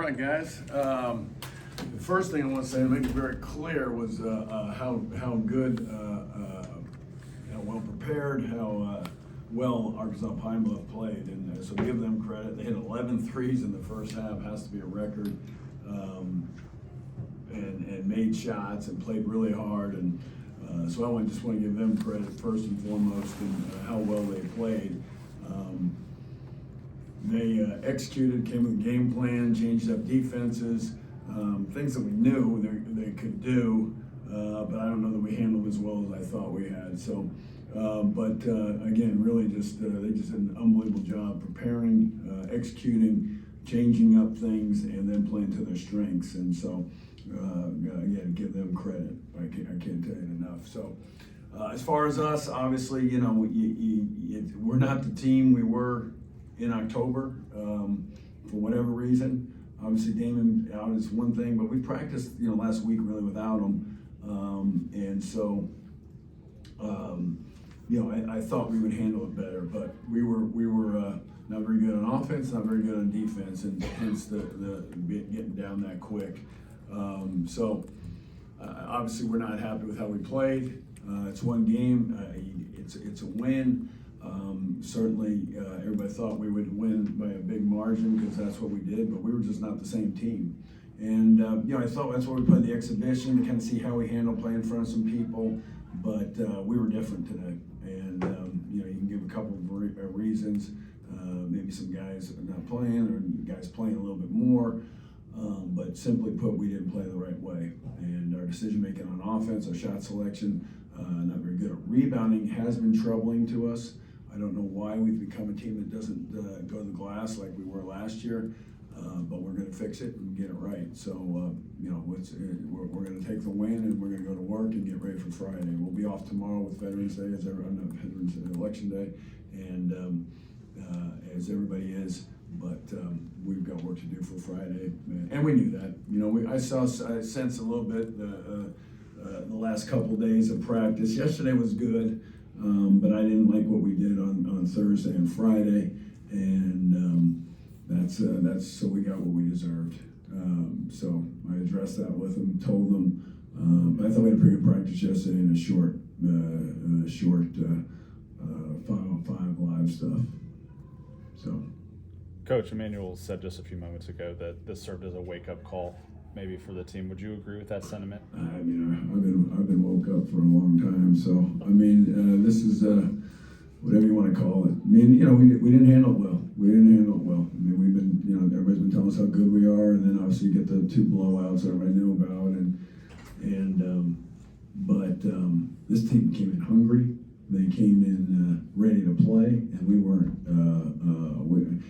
right, guys. The first thing I want to say to make it very clear was how good, how well prepared, how well Arkansas Pine Bluff played, and so give them credit. They hit 11 threes in the first half, has to be a record, and made shots and played really hard, and so I just want to give them credit first and foremost and how well they played. They executed, came with a game plan, changed up defenses, things that we knew they could do, but I don't know that we handled as well as I thought we had. So, again, really they just did an unbelievable job preparing, executing, changing up things, and then playing to their strengths. And so, again, give them credit. I can't tell you enough. So. As far as us, obviously, we're not the team we were in October for whatever reason. Obviously, Damon out is one thing, but we practiced, last week really without him, and so, I thought we would handle it better, but we were not very good on offense, not very good on defense, and hence the getting down that quick. Obviously, we're not happy with how we played. It's one game. It's a win. Certainly, everybody thought we would win by a big margin because that's what we did, but we were just not the same team. And I thought that's why we played the exhibition to kind of see how we handle playing in front of some people. But we were different today, and you can give a couple of reasons. Maybe some guys are not playing, or guys playing a little bit more. But simply put, we didn't play the right way. And our decision making on offense, our shot selection, not very good. Rebounding has been troubling to us. I don't know why we've become a team that doesn't go to the glass like we were last year, but we're going to fix it and get it right. So, we're going to take the win, and we're going to go to work and get ready for Friday. We'll be off tomorrow with Veterans Day, Election Day, and as everybody is. But we've got work to do for Friday, and we knew that. I sensed a little bit the last couple days of practice. Yesterday was good, but I didn't like what we did on Thursday and Friday, and that's so we got what we deserved. So I addressed that with them, told them. But I thought we had a pretty good practice yesterday in a short 5-on-5 live stuff. So. Coach Emanuel said just a few moments ago that this served as a wake-up call, maybe for the team. Would you agree with that sentiment? I've been woke up for a long time. So this is whatever you want to call it. We didn't handle it well. We've been, everybody's been telling us how good we are, and then obviously you get the 2 blowouts that everybody knew about, but this team came in hungry. They came in ready to play, and we weren't.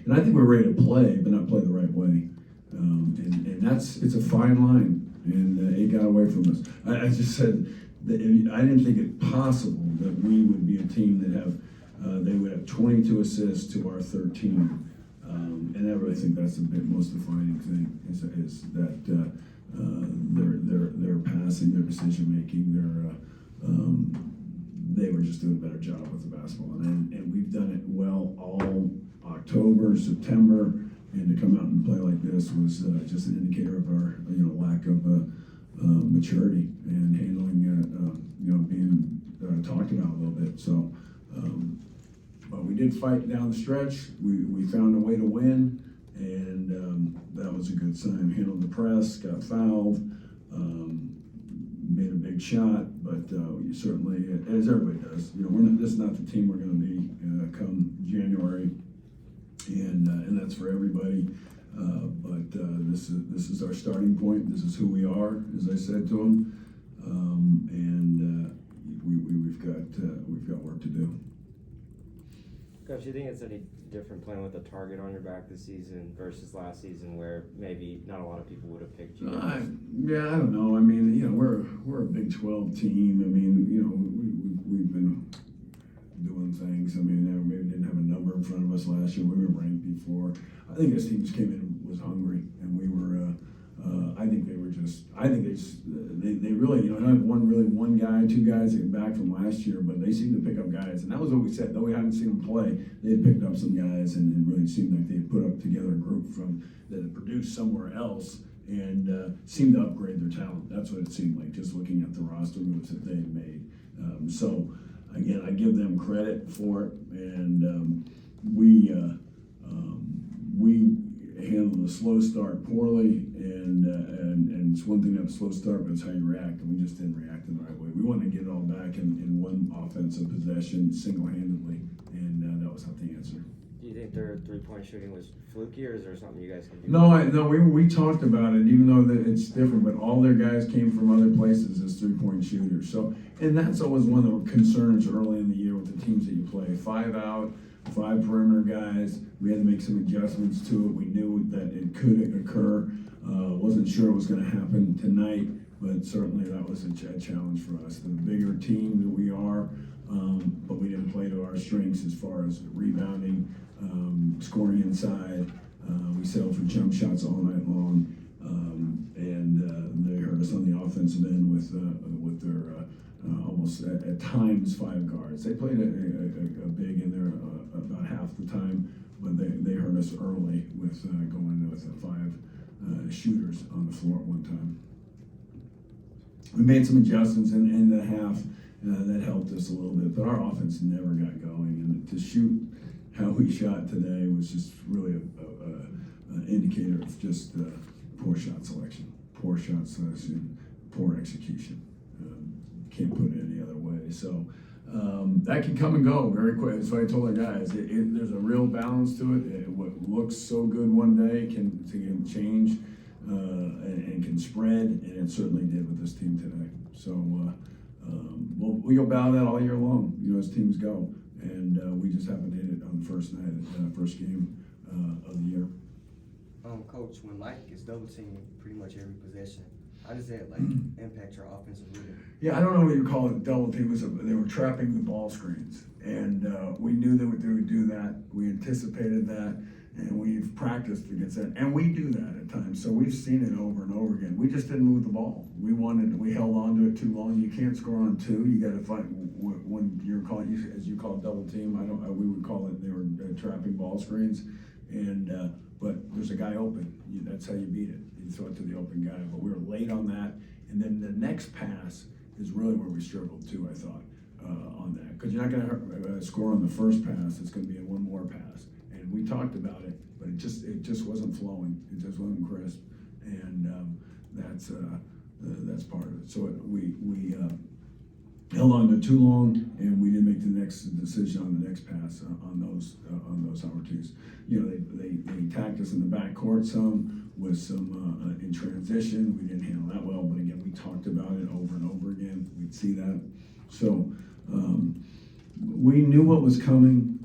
And I think we were ready to play, but not play the right way. And it's a fine line, and it got away from us. I just said that I didn't think it possible that we would be a team that they would have 22 assists to our 13. And I really think that's the most defining thing is that their passing, their decision making, they were just doing a better job with the basketball, and we've done it well all October, September, and to come out and play like this was just an indicator of our lack of maturity and handling being talked about a little bit. So, but we did fight down the stretch. We found a way to win, and that was a good sign. Handled the press, got fouled. Made a big shot, but certainly, as everybody does, this is not the team we're going to be come January, and that's for everybody. But this is our starting point. This is who we are, as I said to them, and we've got work to do. Coach, do you think it's any different playing with a target on your back this season versus last season, where maybe not a lot of people would have picked you? I don't know. We're a Big 12 team. We've been doing things. Maybe didn't have a number in front of us last year. We were ranked before. I think this team just came in was hungry, and we were. I think they were just, I think they really, I don't have one guy, two guys that came back from last year, but they seem to pick up guys. And that was what we said, though we haven't seen them play, they had picked up some guys and it really seemed like they put up together a group that had produced somewhere else and seemed to upgrade their talent. That's what it seemed like, just looking at the roster moves that they had made. So, again, I give them credit for it, and we handled the slow start poorly, and it's one thing to have a slow start, but it's how you react, and we just didn't react in the right way. We wanted to get it all back in one offensive possession single-handedly, and that was not the answer. Do you think their three-point shooting was fluky, or is there something you guys can do? No, we talked about it, even though that it's different, but all their guys came from other places as three-point shooters. So, and that's always one of the concerns early in the year with the teams that you play. 5 out, 5 perimeter guys. We had to make some adjustments to it. We knew that it could occur. Wasn't sure it was going to happen tonight, but certainly that was a challenge for us. The bigger team that we are, but we didn't play to our strengths as far as rebounding, scoring inside. We settled for jump shots all night long, and they hurt us on the offensive end with their almost at times 5 guards. They played a big in there about half the time, but they hurt us early with going with 5 shooters on the floor at one time. We made some adjustments in the half that helped us a little bit, but our offense never got going, and to shoot how we shot today was just really an indicator of just poor shot selection, poor execution. Can't put it any other way. So that can come and go very quick. That's why I told our guys, there's a real balance to it. What looks so good one day can change and can spread, and it certainly did with this team today. So we go about that all year long, as teams go. And we just happened to hit it on the first night, first game of the year. Coach, when Mike is double teaming pretty much every possession, how does that impact your offensive rhythm? Yeah, I don't know what you call it. Double team they were trapping the ball screens, and we knew that they would do that. We anticipated that, and we've practiced against that, and we do that at times. So we've seen it over and over again. We just didn't move the ball. We held on to it too long. You can't score on 2. You got to find when you're calling, as you call it, double team. We would call it they were trapping ball screens, and but there's a guy open. That's how you beat it. You throw it to the open guy. But we were late on that, and then the next pass is really where we struggled too. I thought on that, because you're not going to score on the first pass. It's going to be in one more pass. And we talked about it, but it just wasn't flowing. It just wasn't crisp, and that's part of it. So we held on to too long, and we didn't make the next decision on the next pass on those opportunities. They attacked us in the backcourt some with some in transition. We didn't handle that well, but again, we talked about it over and over again. We'd see that. So we knew what was coming.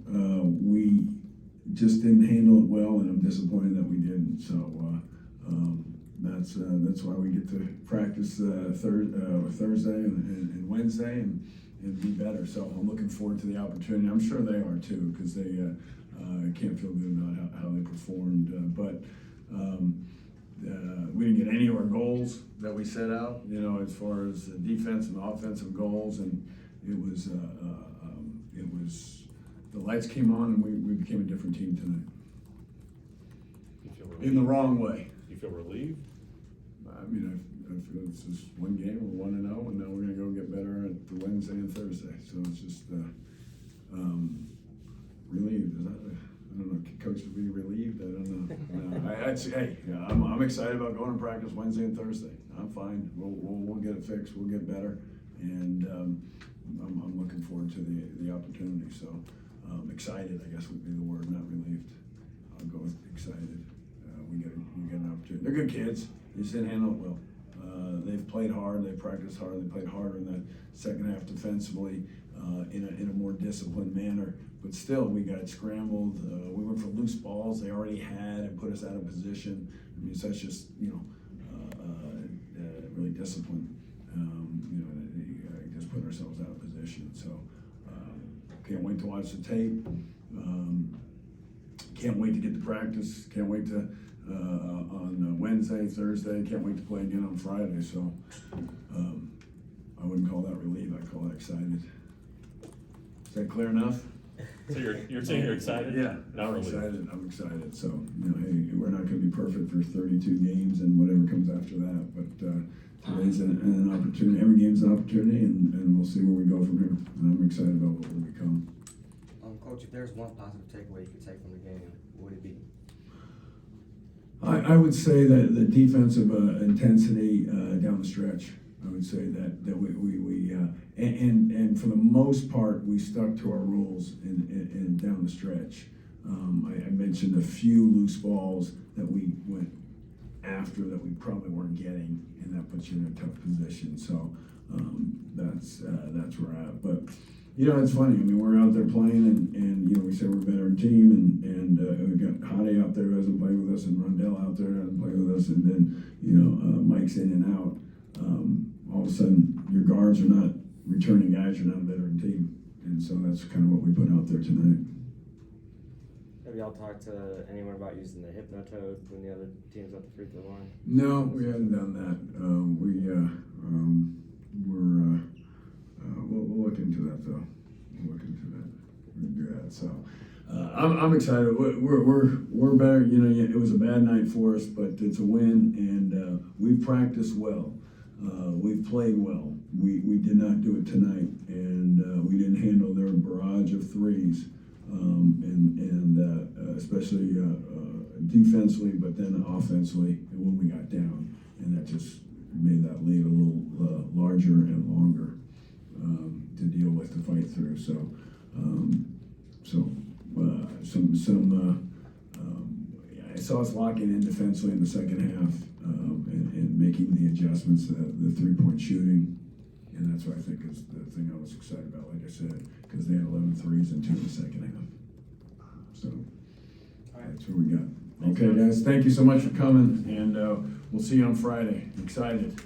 We just didn't handle it well, and I'm disappointed that we didn't. So that's why we get to practice Thursday and Wednesday and be better. So I'm looking forward to the opportunity. I'm sure they are too, because they can't feel good about how they performed. But we didn't get any of our goals that we set out, as far as the defense and offensive goals, and it was the lights came on and we became a different team tonight. You feel relieved? In the wrong way. You feel relieved? I feel it's just one game, we're 1-0, and now we're going to go get better at the Wednesday and Thursday. So it's just relieved. I don't know, coach would be relieved. I don't know. I'm excited about going to practice Wednesday and Thursday. I'm fine. We'll get it fixed. We'll get better, and I'm looking forward to the opportunity. So excited, I guess, would be the word, not relieved. I'll go with excited. We get an opportunity. They're good kids. They just didn't handle it well. They've played hard. They practiced hard. They played harder in the second half defensively in a more disciplined manner. But still, we got scrambled. We went for loose balls they already had and put us out of position. So that's just really disciplined. Just putting ourselves out of position. So can't wait to watch the tape. Can't wait to get to practice. Can't wait to on Wednesday, Thursday. Can't wait to play again on Friday. So I wouldn't call that relief. I call that excited. Is that clear enough? So you're saying you're excited? Yeah, Not I'm really. excited. I'm excited. So hey, we're not going to be perfect for 32 games and whatever comes after that. But today's an opportunity. Every game's an opportunity, and we'll see where we go from here. And I'm excited about what we'll become. Coach, if there's one positive takeaway you could take from the game, what would it be? I would say that the defensive intensity down the stretch. I would say that we and for the most part we stuck to our rules in down the stretch. I mentioned a few loose balls that we went after that we probably weren't getting, and that puts you in a tough position. So that's where we're at. But it's funny. I mean, we're out there playing, and we say we're a veteran team, and we got Hadi out there who hasn't played with us, and Rondell out there who hasn't played with us, and then Mike's in and out. All of a sudden, your guards are not returning guys. You're not a veteran team, and so that's kind of what we put out there tonight. Have y'all talked to anyone about using the hypnotoad when the other team's at the free throw line? No, we haven't done that. We'll look into that though. We'll look into that. We'll do that. So I'm excited. We're better. It was a bad night for us, but it's a win, and we've practiced well. We've played well. We did not do it tonight, and we didn't handle their barrage of threes, and especially defensively, but then offensively when we got down, and that just made that lead a little larger and longer to deal with, to fight through. So I saw us locking in defensively in the second half, and making the adjustments, the three-point shooting, and that's what I think is the thing I was excited about, like I said, because they had 11 threes and 2 in the second half. So that's what we got. Okay, guys, thank you so much for coming, and we'll see you on Friday. Excited.